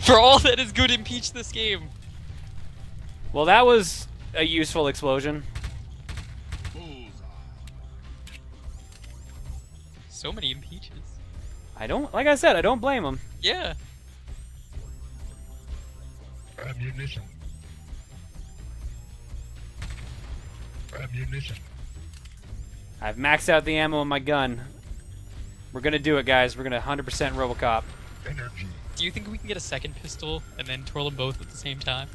For all that is good, impeach this game. Well, that was a useful explosion. So many impeaches. Like I said, I don't blame him. Yeah. Ammunition. Ammunition. I've maxed out the ammo in my gun. We're gonna do it, guys. We're gonna 100% Robocop. Energy. Do you think we can get a second pistol and then twirl them both at the same time?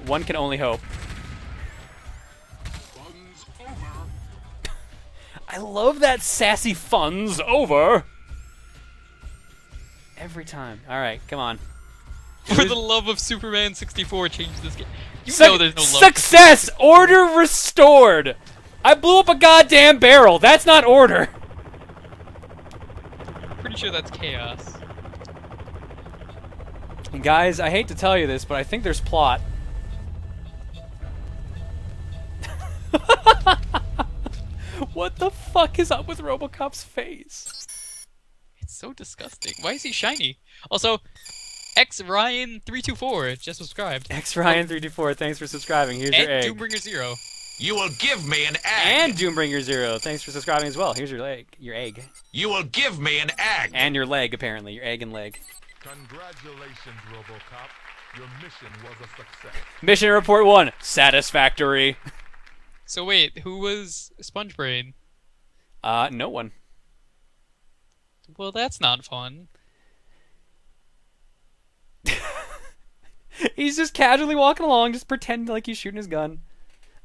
One can only hope. Funds over. I love that sassy fun's over. Every time. All right, come on. For the love of Superman 64, change this game. You know there's no love. Success! Order restored! I blew up a goddamn barrel. That's not order. Pretty sure that's chaos. And guys, I hate to tell you this, but I think there's plot. What the fuck is up with Robocop's face? It's so disgusting. Why is he shiny? Also, XRyan324 just subscribed. XRyan324, thanks for subscribing. Here's your egg. And Doombringer0. You will give me an egg. And Doombringer0, thanks for subscribing as well. Here's your leg. Your egg. You will give me an egg. And your leg, apparently. Your egg and leg. Congratulations, Robocop. Your mission was a success. Mission report 1. Satisfactory. So wait, who was Sponge Brain? No one. Well, that's not fun. He's just casually walking along, just pretending like he's shooting his gun.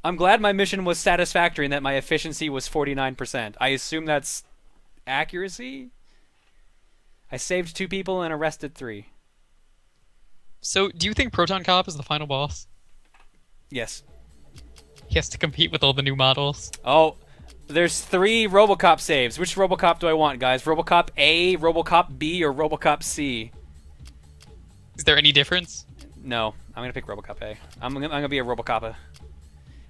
I'm glad my mission was satisfactory and that my efficiency was 49%. I assume that's accuracy? I saved 2 people and arrested 3. So, do you think Proton Cop is the final boss? Yes. He has to compete with all the new models. Oh, there's 3 Robocop saves. Which Robocop do I want, guys? Robocop A, Robocop B, or Robocop C? Is there any difference? No, I'm gonna pick Robocop A. I'm gonna be a Robocoppa.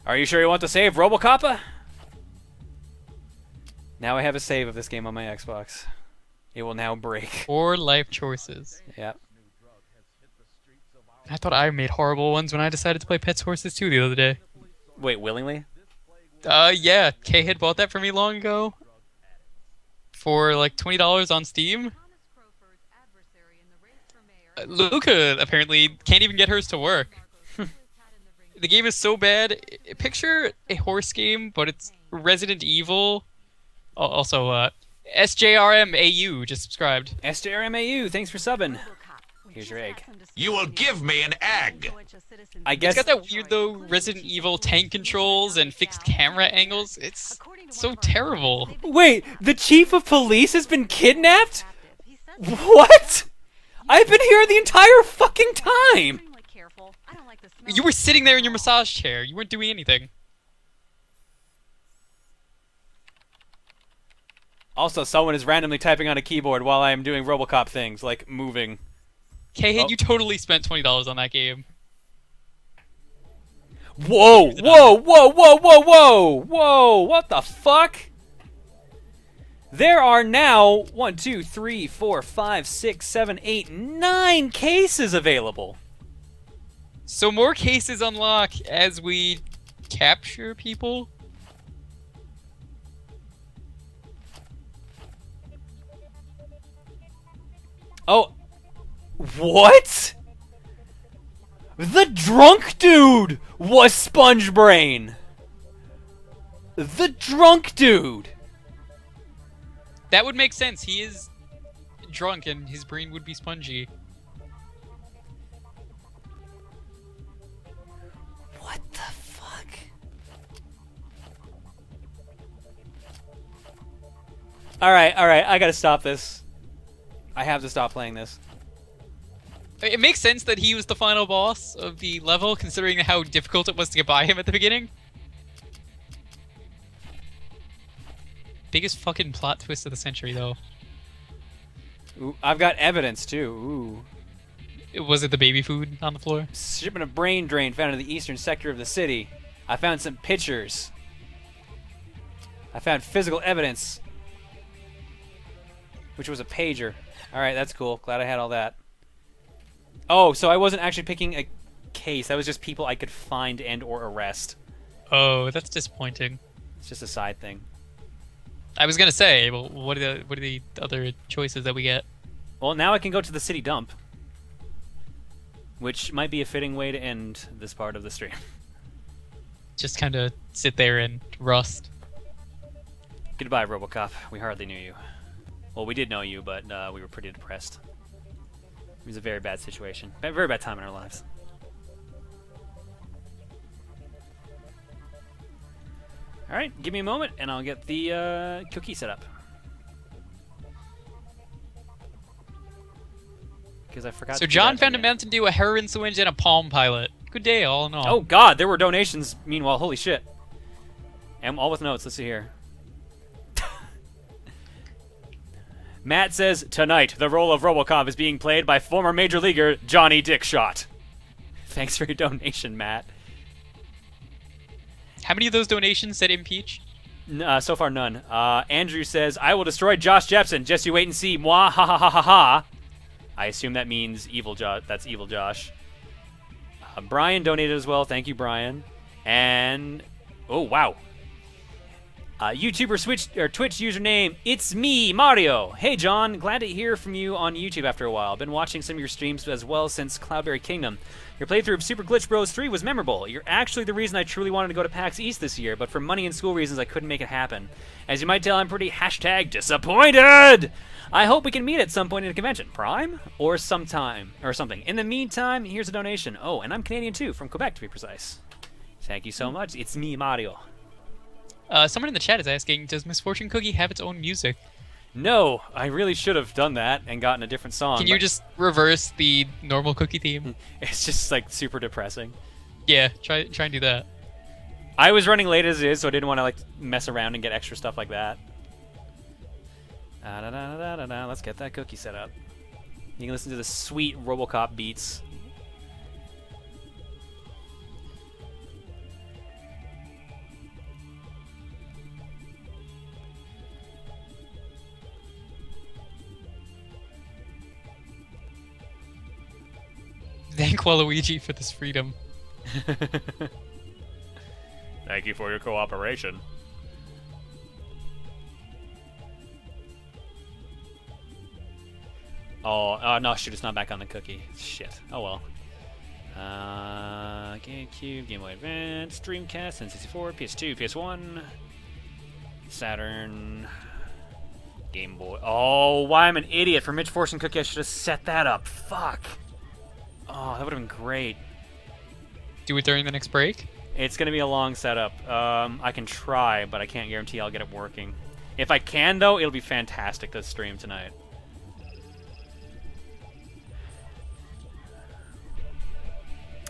Are you sure you want to save Robocoppa? Now I have a save of this game on my Xbox. It will now break. 4 life choices. Yep. I thought I made horrible ones when I decided to play Pets Horses 2 the other day. Wait, willingly? Yeah. Kay had bought that for me long ago. For like $20 on Steam. Luca apparently can't even get hers to work. The game is so bad. Picture a horse game, but it's Resident Evil. Also, SJRMAU just subscribed. SJRMAU, thanks for subbing. Here's your egg. You will give me an egg. I guess It's got that weird, though, Resident Evil tank controls and fixed camera angles. It's so terrible. Wait, the chief of police has been kidnapped? What? I've been here the entire fucking time! You were sitting there in your massage chair. You weren't doing anything. Also, someone is randomly typing on a keyboard while I am doing Robocop things, like moving. K-Hid, you totally spent $20 on that game. Whoa! Whoa! Whoa! Whoa! Whoa! Whoa! Whoa! What the fuck? There are now 1, 2, 3, 4, 5, 6, 7, 8, 9 cases available. So more cases unlock as we capture people? Oh. What? The drunk dude was Sponge Brain. The drunk dude. That would make sense. He is drunk and his brain would be spongy. What the fuck? Alright, I gotta stop this. I have to stop playing this. It makes sense that he was the final boss of the level, considering how difficult it was to get by him at the beginning. Biggest fucking plot twist of the century, though. Ooh, I've got evidence, too. Ooh. Was it the baby food on the floor? Shipment of brain drain found in the eastern sector of the city. I found some pictures. I found physical evidence. Which was a pager. Alright, that's cool. Glad I had all that. Oh, so I wasn't actually picking a case. That was just people I could find and or arrest. Oh, that's disappointing. It's just a side thing. I was gonna say, well, what are the other choices that we get? Well, now I can go to the city dump, which might be a fitting way to end this part of the stream. Just kind of sit there and rust. Goodbye, Robocop. We hardly knew you. Well, we did know you, but we were pretty depressed. It was a very bad situation. A very bad time in our lives. Alright, give me a moment, and I'll get the cookie set up. Because I forgot So to do John that found a again. Mountain Dew, a heroin syringe, and a Palm Pilot. Good day, all in all. Oh god, there were donations meanwhile, holy shit. And all with notes, let's see here. Matt says, tonight, the role of Robocop is being played by former Major Leaguer Johnny Dickshot. Thanks for your donation, Matt. How many of those donations said impeach? So far, none. Andrew says, I will destroy Josh Jepson. Just you wait and see. Mwah, ha ha ha ha ha. I assume that means evil Josh. That's evil Josh. Brian donated as well. Thank you, Brian. And, oh, wow. YouTuber Twitch username, it's me, Mario. Hey, John. Glad to hear from you on YouTube after a while. Been watching some of your streams as well since Cloudberry Kingdom. Your playthrough of Super Glitch Bros 3 was memorable. You're actually the reason I truly wanted to go to PAX East this year, but for money and school reasons, I couldn't make it happen. As you might tell, I'm pretty #disappointed. I hope we can meet at some point in a convention. Prime? Or sometime. Or something. In the meantime, here's a donation. Oh, and I'm Canadian too, from Quebec to be precise. Thank you so much. It's me, Mario. Someone in the chat is asking, does Misfortune Cookie have its own music? No, I really should have done that and gotten a different song. Can you but just reverse the normal Cookie theme? It's just like super depressing. Yeah, try and do that. I was running late as it is, so I didn't want to like mess around and get extra stuff like that. Let's get that cookie set up. You can listen to the sweet Robocop beats. Thank Waluigi for this freedom. Thank you for your cooperation. Oh, no, shoot, it's not back on the cookie. Shit. Oh, well. GameCube, Game Boy Advance, Dreamcast, N64, PS2, PS1, Saturn, Game Boy. Oh, why I'm an idiot. For Misfortune Cookie, I should have set that up. Fuck. Oh, that would have been great. Do it during the next break? It's going to be a long setup. I can try, but I can't guarantee I'll get it working. If I can, though, it'll be fantastic this stream tonight.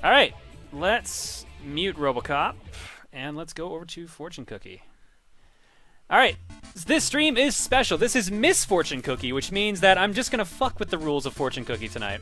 Alright, let's mute Robocop, and let's go over to Fortune Cookie. Alright, this stream is special. This is Misfortune Cookie, which means that I'm just going to fuck with the rules of Fortune Cookie tonight.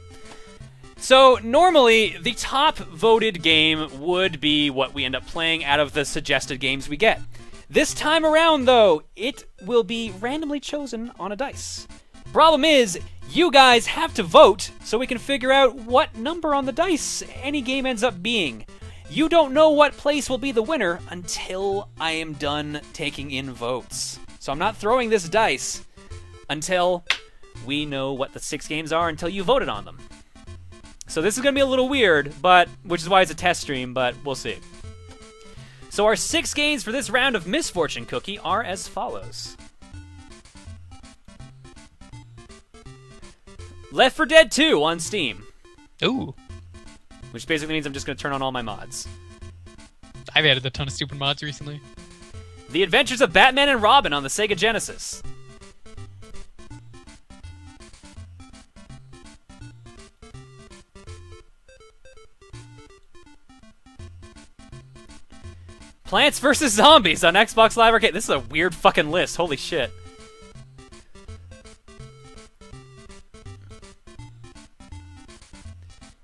So, normally, the top voted game would be what we end up playing out of the suggested games we get. This time around, though, it will be randomly chosen on a dice. Problem is, you guys have to vote so we can figure out what number on the dice any game ends up being. You don't know what place will be the winner until I am done taking in votes. So I'm not throwing this dice until we know what the 6 games are, until you voted on them. So this is going to be a little weird, but which is why it's a test stream, but we'll see. So our 6 games for this round of Misfortune Cookie are as follows. Left 4 Dead 2 on Steam, Ooh. which basically means I'm just going to turn on all my mods. I've added a ton of stupid mods recently. The Adventures of Batman and Robin on the Sega Genesis. Plants vs. Zombies on Xbox Live Arcade. This is a weird fucking list. Holy shit.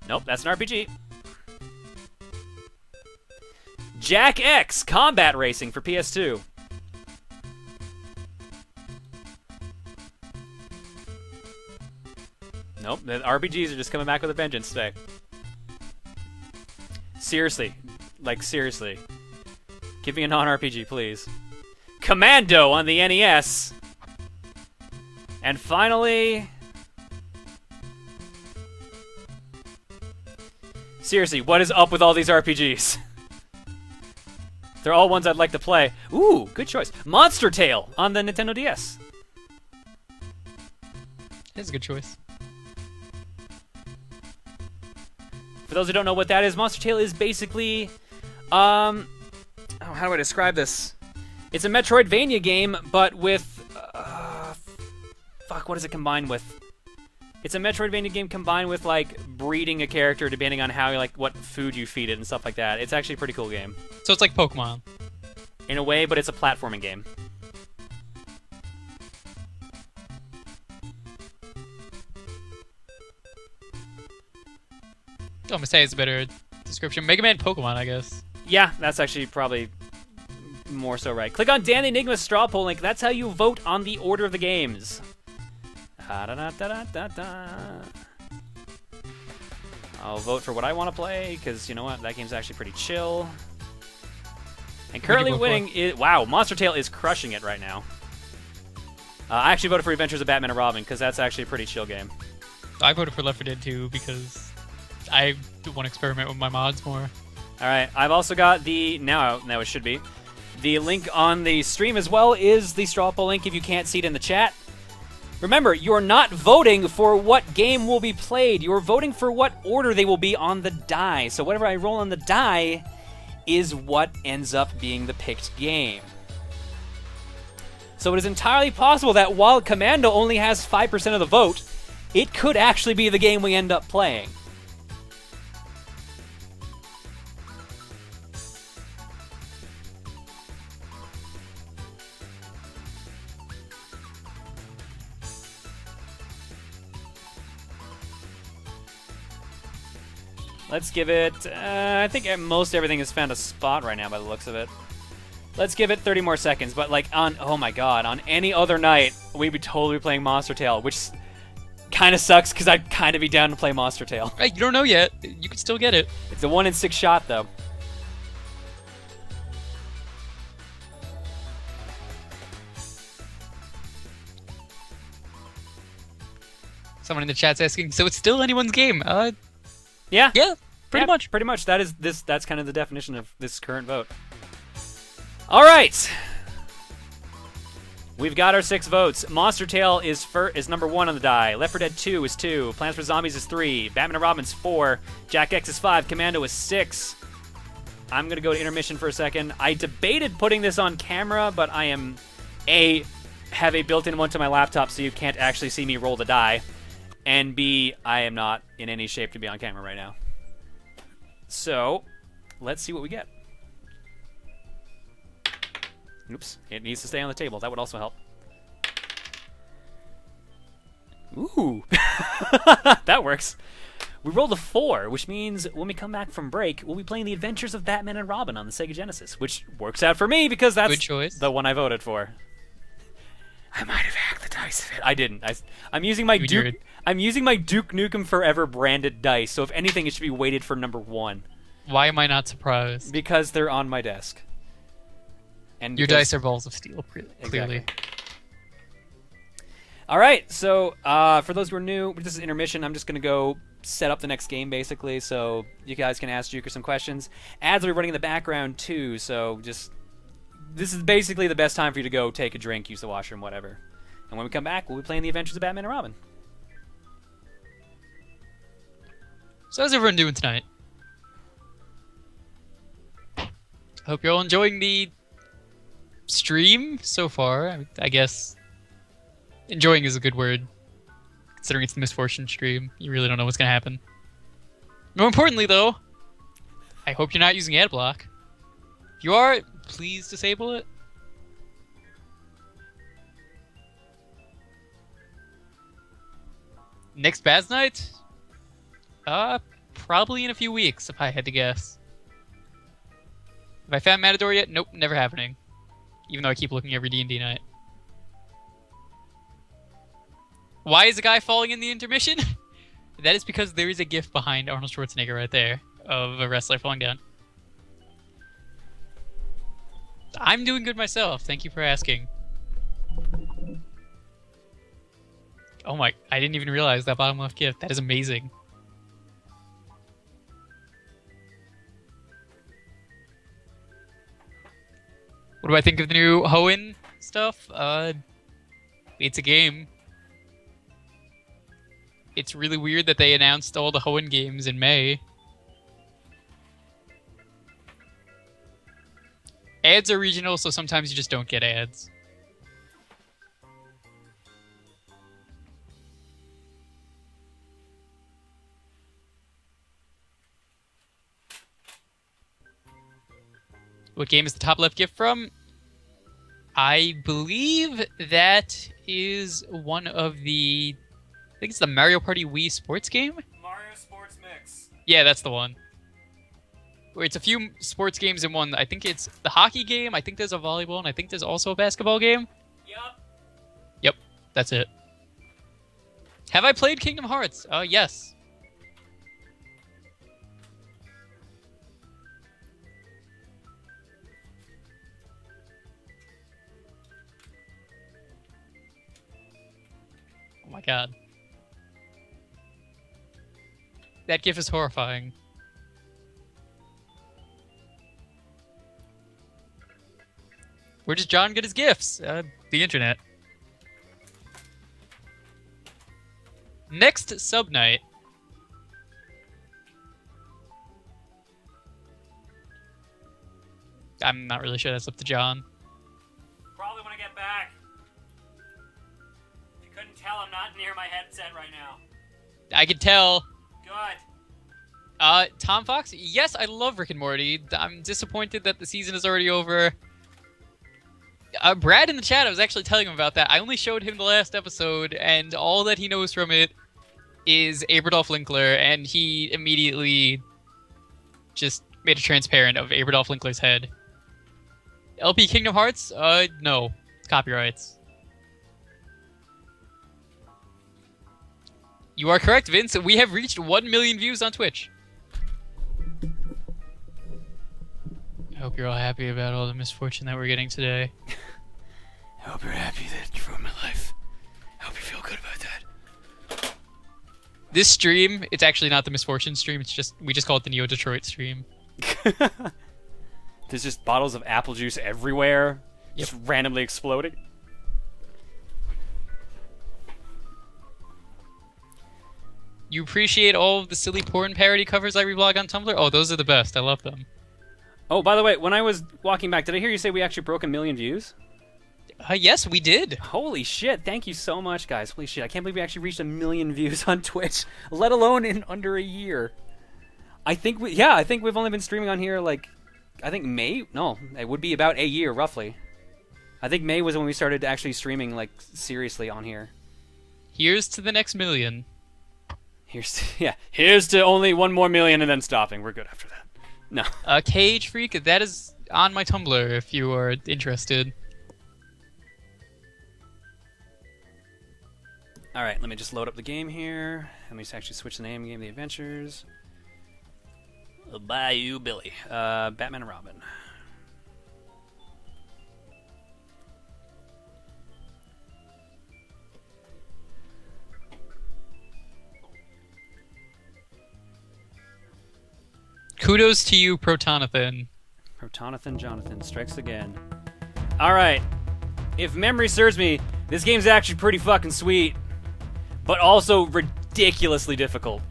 Nope, that's an RPG. Jack X Combat Racing for PS2. Nope, the RPGs are just coming back with a vengeance today. Seriously. Like, seriously. Give me a non-RPG, please. Commando on the NES. And finally... Seriously, what is up with all these RPGs? They're all ones I'd like to play. Ooh, good choice. Monster Tale on the Nintendo DS. That's a good choice. For those who don't know what that is, Monster Tale is basically, how do I describe this? It's a Metroidvania game, but with, fuck, what is it combined with? It's a Metroidvania game combined with, like, breeding a character depending on how, like, what food you feed it and stuff like that. It's actually a pretty cool game. So it's like Pokemon. In a way, but it's a platforming game. I'm gonna say it's a better description. Mega Man Pokemon, I guess. Yeah, that's actually probably more so right. Click on Dan the Enigma's straw poll link. That's how you vote on the order of the games. I'll vote for what I want to play, because you know what? That game's actually pretty chill. And currently winning is... Wow, Monster Tale is crushing it right now. I actually voted for Adventures of Batman and Robin, because that's actually a pretty chill game. I voted for Left 4 Dead 2 because I want to experiment with my mods more. Alright, I've also got the... Now it should be. The link on the stream as well is the straw poll link if you can't see it in the chat. Remember, you're not voting for what game will be played. You're voting for what order they will be on the die. So whatever I roll on the die is what ends up being the picked game. So it is entirely possible that while Commando only has 5% of the vote, it could actually be the game we end up playing. Let's give it, I think most everything has found a spot right now by the looks of it. Let's give it 30 more seconds, but like on, oh my god, on any other night, we'd be totally playing Monster Tale, which kind of sucks because I'd kind of be down to play Monster Tale. Hey, you don't know yet. You can still get it. It's a 1 in 6 shot though. Someone in the chat's asking, so it's still anyone's game? Yeah. Yeah, pretty much. Pretty much. That's kind of the definition of this current vote. All right. We've got our 6 votes. Monster Tale is number 1 on the die. Left 4 Dead 2 is 2. Plants vs. Zombies is 3. Batman and Robin's 4. Jack X is 5. Commando is 6. I'm going to go to intermission for a second. I debated putting this on camera, but I am, A, have a built-in one to my laptop so you can't actually see me roll the die. And B, I am not in any shape to be on camera right now. So, let's see what we get. Oops, it needs to stay on the table. That would also help. Ooh, that works. We rolled a 4, which means when we come back from break, we'll be playing The Adventures of Batman and Robin on the Sega Genesis, which works out for me because that's Good choice. the one I voted for. I might have hacked the dice a bit. I didn't. I'm using my Duke. I'm using my Duke Nukem Forever branded dice. So if anything, it should be weighted for number 1. Why am I not surprised? Because they're on my desk. And Your dice are balls of steel, clearly. Exactly. All right. So for those who are new, this is intermission. I'm just gonna go set up the next game basically, so you guys can ask Jewker some questions. Ads will be running in the background too. So just. This is basically the best time for you to go take a drink, use the washroom, whatever. And when we come back, we'll be playing The Adventures of Batman and Robin. So how's everyone doing tonight? Hope you're all enjoying the stream so far. I guess enjoying is a good word, considering it's the Misfortune stream. You really don't know what's going to happen. More importantly, though, I hope you're not using AdBlock. If you are, please disable it. Next Baz Night? Probably in a few weeks, if I had to guess. Have I found Matador yet? Nope, never happening. Even though I keep looking every D&D night. Why is the guy falling in the intermission? That is because there is a GIF behind Arnold Schwarzenegger right there of a wrestler falling down. I'm doing good myself. Thank you for asking. Oh my, I didn't even realize that bottom left GIF. That is amazing. What do I think of the new Hoenn stuff? It's a game. It's really weird that they announced all the Hoenn games in May. Ads are regional, so sometimes you just don't get ads. What game is the top left gift from? I believe that is one of the... I think it's the Mario Party Wii sports game? Mario Sports Mix. Yeah, that's the one. Where it's a few sports games in one. I think it's the hockey game, I think there's a volleyball, and I think there's also a basketball game. Yup. Yep, that's it. Have I played Kingdom Hearts? Yes. Oh my god. That GIF is horrifying. Where does John get his gifts? The internet. Next sub night. I'm not really sure that's up to John. Probably when I get back. If you couldn't tell, I'm not near my headset right now. I could tell. Good. Tom Fox? Yes, I love Rick and Morty. I'm disappointed that the season is already over. Brad in the chat, I was actually telling him about that. I only showed him the last episode, and all that he knows from it is Aberdolf Linkler, and he immediately just made a transparent of Aberdolf Linkler's head. LP Kingdom Hearts? No. It's copyrights. You are correct, Vince. We have reached 1 million views on Twitch. I hope you're all happy about all the misfortune that we're getting today. I hope you're happy that you ruined my life. I hope you feel good about that. This stream, it's actually not the misfortune stream. It's just we just call it the Neo Detroit stream. There's just bottles of apple juice everywhere, Yep. just randomly exploding. You appreciate all of the silly porn parody covers I reblog on Tumblr? Oh, those are the best. I love them. Oh, by the way, when I was walking back, did I hear you say we actually broke 1 million views? Yes, we did. Holy shit, thank you so much, guys. Holy shit, I can't believe we actually reached 1 million views on Twitch, let alone in under a year. I think we've only been streaming on here, like, I think May? No, it would be about a year, roughly. I think May was when we started actually streaming, like, seriously on here. Here's to the next million. Here's to only 1 more million and then stopping. We're good after that. No. Cage Freak, that is on my Tumblr if you are interested. Alright, let me just load up the game here. Let me just actually switch the name, Game of the Adventures. Bayou Billy. Batman and Robin. Kudos to you, Protonathan. Protonathan Jonathan strikes again. Alright. If memory serves me, this game's actually pretty fucking sweet. But also ridiculously difficult.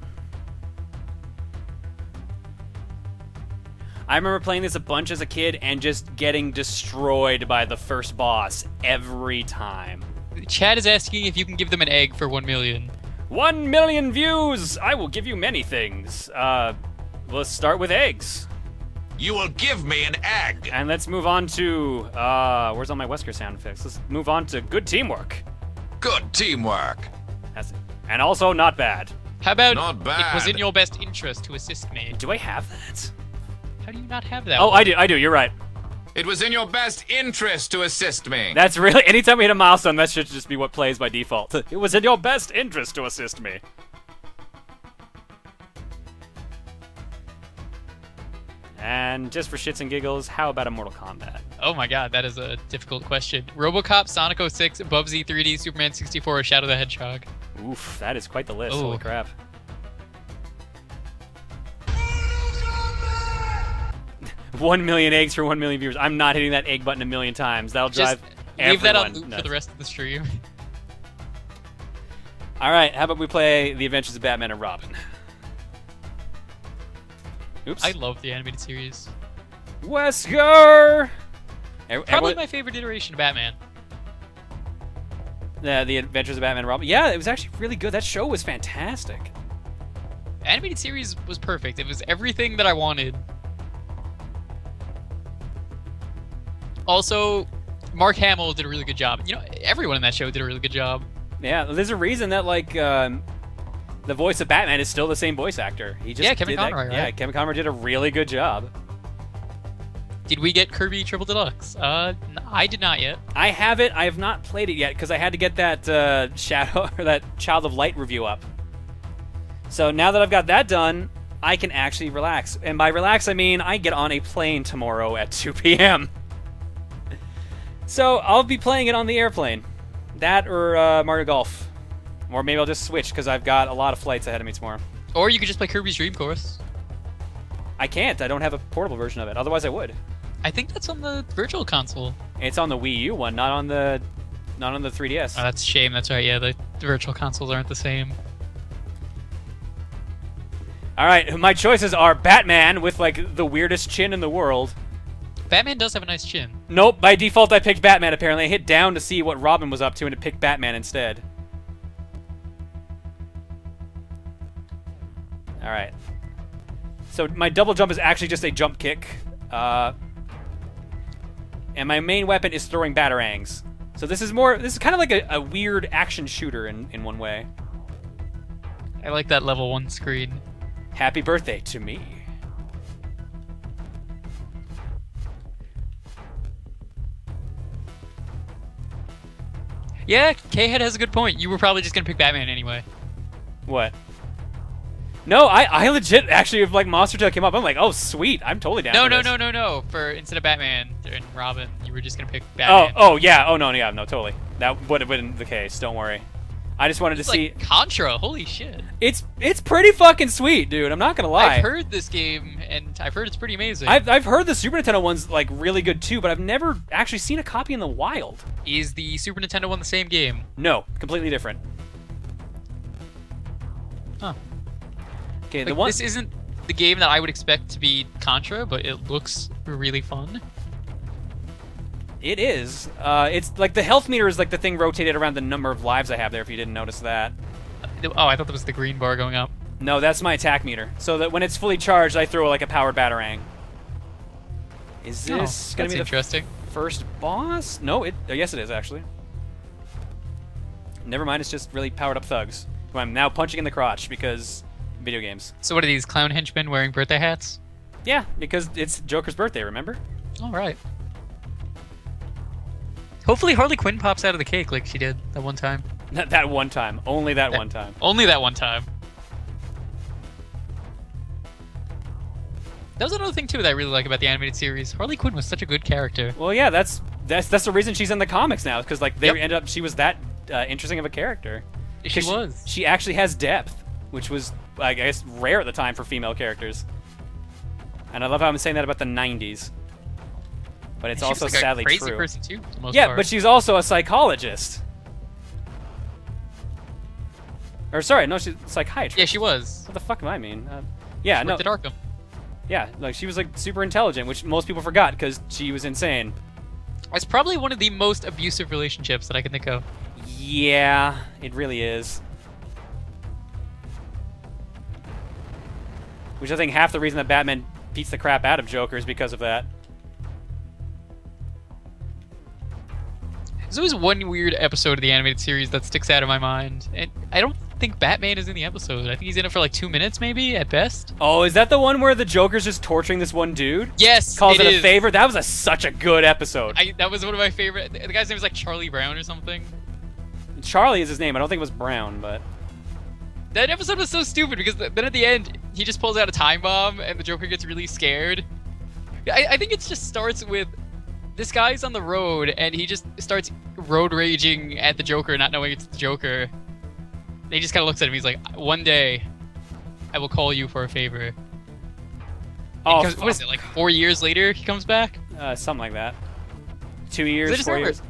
I remember playing this a bunch as a kid and just getting destroyed by the first boss every time. Chad is asking if you can give them an egg for 1 million. 1 million views! I will give you many things. Let's start with eggs. You will give me an egg. And let's move on to, where's all my Wesker sound effects? Let's move on to good teamwork. Good teamwork. That's it. And also not bad. How about Not it was bad. in your best interest to assist me? Do I have that? How do you not have that? Oh, one? I do, you're right. It was in your best interest to assist me. That's really, anytime we hit a milestone, that should just be what plays by default. It was in your best interest to assist me. And just for shits and giggles, how about a Mortal Kombat? Oh my god, that is a difficult question. Robocop, Sonic 06, Bubsy 3D, Superman 64, or Shadow the Hedgehog? Oof, that is quite the list. Ooh. Holy crap. 1 million eggs for 1 million viewers. I'm not hitting that egg button a million times. That'll drive Just everyone leave that on loop nuts. for the rest of the stream. All right, how about we play The Adventures of Batman and Robin? Oops. I love the animated series. Wesker! Probably my favorite iteration of Batman. The Adventures of Batman and Robin. Yeah, it was actually really good. That show was fantastic. Animated series was perfect. It was everything that I wanted. Also, Mark Hamill did a really good job. You know, everyone in that show did a really good job. Yeah, there's a reason that the voice of Batman is still the same voice actor. He just Kevin did that- Conroy, right? Yeah, Kevin Conroy did a really good job. Did we get Kirby Triple Deluxe? I did not yet. I have it. I have not played it yet because I had to get that Shadow or that Child of Light review up. So now that I've got that done, I can actually relax. And by relax, I mean I get on a plane tomorrow at 2 p.m. So I'll be playing it on the airplane. That or Mario Golf. Or maybe I'll just switch because I've got a lot of flights ahead of me tomorrow. Or you could just play Kirby's Dream Course. I can't. I don't have a portable version of it. Otherwise, I would. I think that's on the Virtual Console. It's on the Wii U one, not on the 3DS. Oh, that's a shame. That's right. Yeah, the Virtual Consoles aren't the same. All right, my choices are Batman with like the weirdest chin in the world. Batman does have a nice chin. Nope, by default I picked Batman apparently. I hit down to see what Robin was up to and it picked Batman instead. All right. So my double jump is actually just a jump kick. And my main weapon is throwing batarangs. So this is kind of like a weird action shooter in one way. I like that level 1 screen. Happy birthday to me. Yeah, K-Head has a good point. You were probably just going to pick Batman anyway. What? No, I legit actually, if like Monster Tail came up, I'm like, oh sweet, I'm totally down. No. For instead of Batman and Robin, you were just going to pick Batman. Oh yeah, no, totally. That would have been the case. Don't worry. I just wanted to It's see. like Contra. Holy shit. It's pretty fucking sweet, dude. I'm not gonna lie. I've heard this game, and I've heard it's pretty amazing. I've heard the Super Nintendo one's like really good too, but I've never actually seen a copy in the wild. Is the Super Nintendo one the same game? No, completely different. Huh. Okay, Like, this isn't the game that I would expect to be Contra, but it looks really fun. It is. It's like the health meter is like the thing rotated around the number of lives I have there. If you didn't notice that. Oh, I thought that was the green bar going up. No, that's my attack meter. So that when it's fully charged, I throw like a powered batarang. Is this gonna that's be the interesting. first boss? No, yes it is actually. Never mind, it's just really powered up thugs who I'm now punching in the crotch because video games. So what are these clown henchmen wearing birthday hats? Yeah, because it's Joker's birthday, remember? All right. Hopefully Harley Quinn pops out of the cake like she did that one time. That one time. Only that one time. Only that one time. That was another thing too that I really like about the animated series. Harley Quinn was such a good character. Well, yeah, that's the reason she's in the comics now, because like they Yep. ended up she was that interesting of a character. She 'Cause was. She actually has depth, which was I guess rare at the time for female characters. And I love how I'm saying that about the 90s. But it's She also was like sadly a crazy true. person too, for the most Yeah, part. but she's also a psychologist. Or sorry, no, she's a psychiatrist. Yeah, she was. What the fuck do I mean? Yeah, She no. worked at Arkham. Yeah, like she was like super intelligent, which most people forgot because she was insane. It's probably one of the most abusive relationships that I can think of. Yeah, it really is. Which I think half the reason that Batman beats the crap out of Joker is because of that. There's always one weird episode of the animated series that sticks out in my mind, and I don't think Batman is in the episode. I think he's in it for like 2 minutes, maybe at best. Oh, is that the one where the Joker's just torturing this one dude? Yes, Calls it a is. favor? That was such a good episode. That was one of my favorite. The guy's name was like Charlie Brown or something. Charlie is his name. I don't think it was Brown, but... That episode was so stupid because then at the end he just pulls out a time bomb and the Joker gets really scared, I think it just starts with this guy's on the road and he just starts road raging at the Joker, not knowing it's the Joker. And he just kind of looks at him. He's like, "One day, I will call you for a favor." Oh, What is it, like 4 years later he comes back? something like that. 2 'Cause I years, just 4 remember years.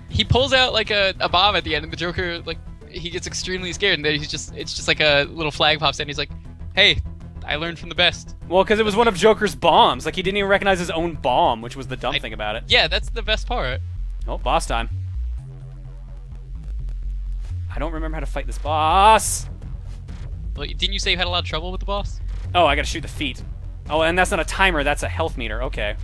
he pulls out like a bomb at the end, and the Joker like he gets extremely scared, and then it's just like a little flag pops in. And he's like, "Hey, I learned from the best." Well, because it was one of Joker's bombs. Like, he didn't even recognize his own bomb, which was the dumb thing about it. Yeah, that's the best part. Oh, boss time. I don't remember how to fight this boss. Well, didn't you say you had a lot of trouble with the boss? Oh, I gotta shoot the feet. Oh, and that's not a timer, that's a health meter. Okay.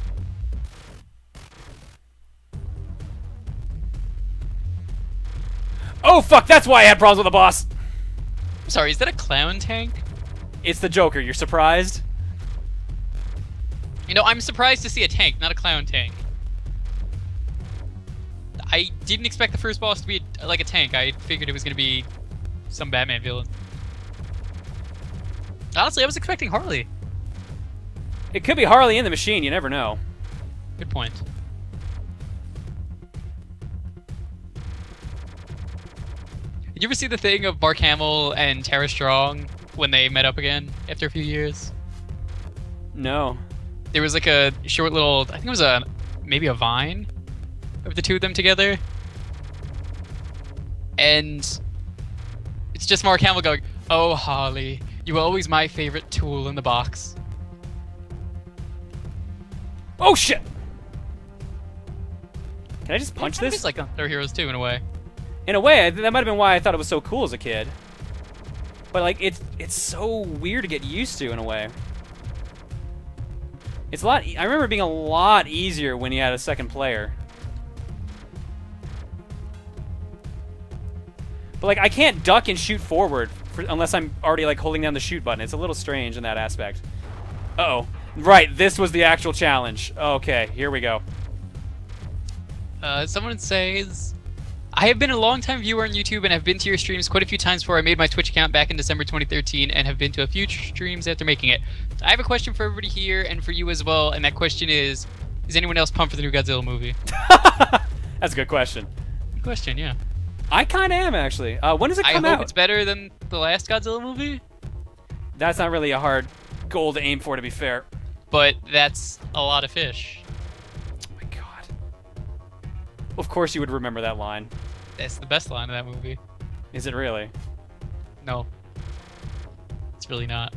Oh, fuck, that's why I had problems with the boss. I'm sorry, is that a clown tank? It's the Joker, you're surprised? You know, I'm surprised to see a tank, not a clown tank. I didn't expect the first boss to be like a tank. I figured it was going to be some Batman villain. Honestly, I was expecting Harley. It could be Harley in the machine, you never know. Good point. Did you ever see the thing of Mark Hamill and Tara Strong when they met up again after a few years? No. There was like a short little, I think it was maybe a Vine of the two of them together. And it's just Mark Hamill going, "Oh, Harley, you were always my favorite tool in the box." Oh, shit! Can I just punch this? It's like other heroes too, in a way. In a way, that might have been why I thought it was so cool as a kid. But, like, it's so weird to get used to, in a way. It's a lot. I remember it being a lot easier when you had a second player. But, like, I can't duck and shoot forward unless I'm already, like, holding down the shoot button. It's a little strange in that aspect. Uh-oh. Right, this was the actual challenge. Okay, here we go. Someone says, "I have been a long-time viewer on YouTube and have been to your streams quite a few times before I made my Twitch account back in December 2013 and have been to a few streams after making it. I have a question for everybody here and for you as well, and that question is anyone else pumped for the new Godzilla movie?" That's a good question. Good question, yeah. I kind of am, actually. When does it I come hope out? it's better than the last Godzilla movie, That's not really a hard goal to aim for, to be fair. but that's a lot of fish. Oh my god. Of course you would remember that line. That's the best line of that movie. Is it really? No. It's really not.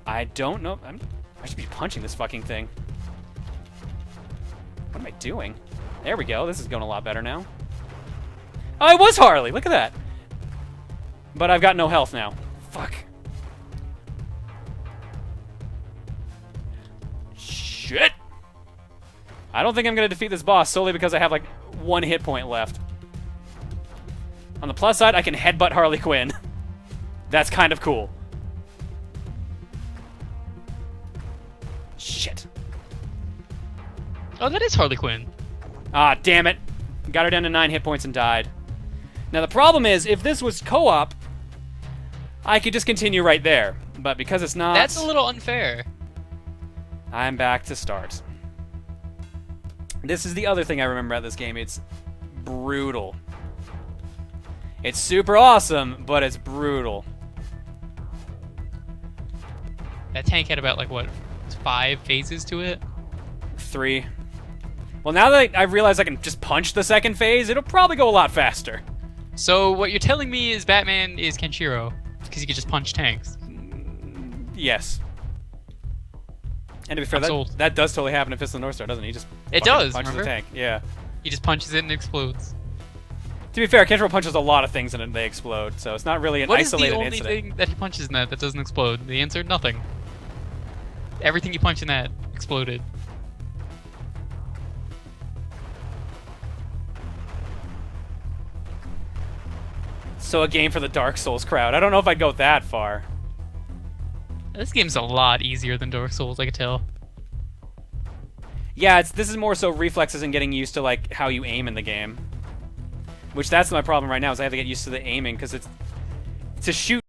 I don't know. I should be punching this fucking thing. What am I doing? There we go. This is going a lot better now. Oh, it was Harley. Look at that. But I've got no health now. Fuck. Shit. I don't think I'm going to defeat this boss solely because I have like 1 hit point left. On the plus side, I can headbutt Harley Quinn. That's kind of cool. Shit. Oh, that is Harley Quinn. Ah, damn it. Got her down to 9 hit points and died. Now, the problem is, if this was co-op, I could just continue right there. But because it's not... That's a little unfair. I'm back to start. This is the other thing I remember about this game. It's brutal. It's super awesome, but it's brutal. That tank had about, like, what, 5 phases to it? 3. Well, now that I realize I can just punch the second phase, it'll probably go a lot faster. So what you're telling me is Batman is Kenshiro, because he could just punch tanks. Yes. And to be fair, I'm sold. that does totally happen in Fist of the North Star, doesn't it? He just It fucking does, punches remember? the tank. Yeah. He just punches it and it explodes. To be fair, Kenshiro punches a lot of things and they explode, so it's not really an What is isolated the only incident. thing that he punches in that doesn't explode? The answer, nothing. Everything you punch in that exploded. So a game for the Dark Souls crowd. I don't know if I'd go that far. This game's a lot easier than Dark Souls, I could tell. Yeah, this is more so reflexes and getting used to like how you aim in the game. Which that's my problem right now is I have to get used to the aiming because it's to shoot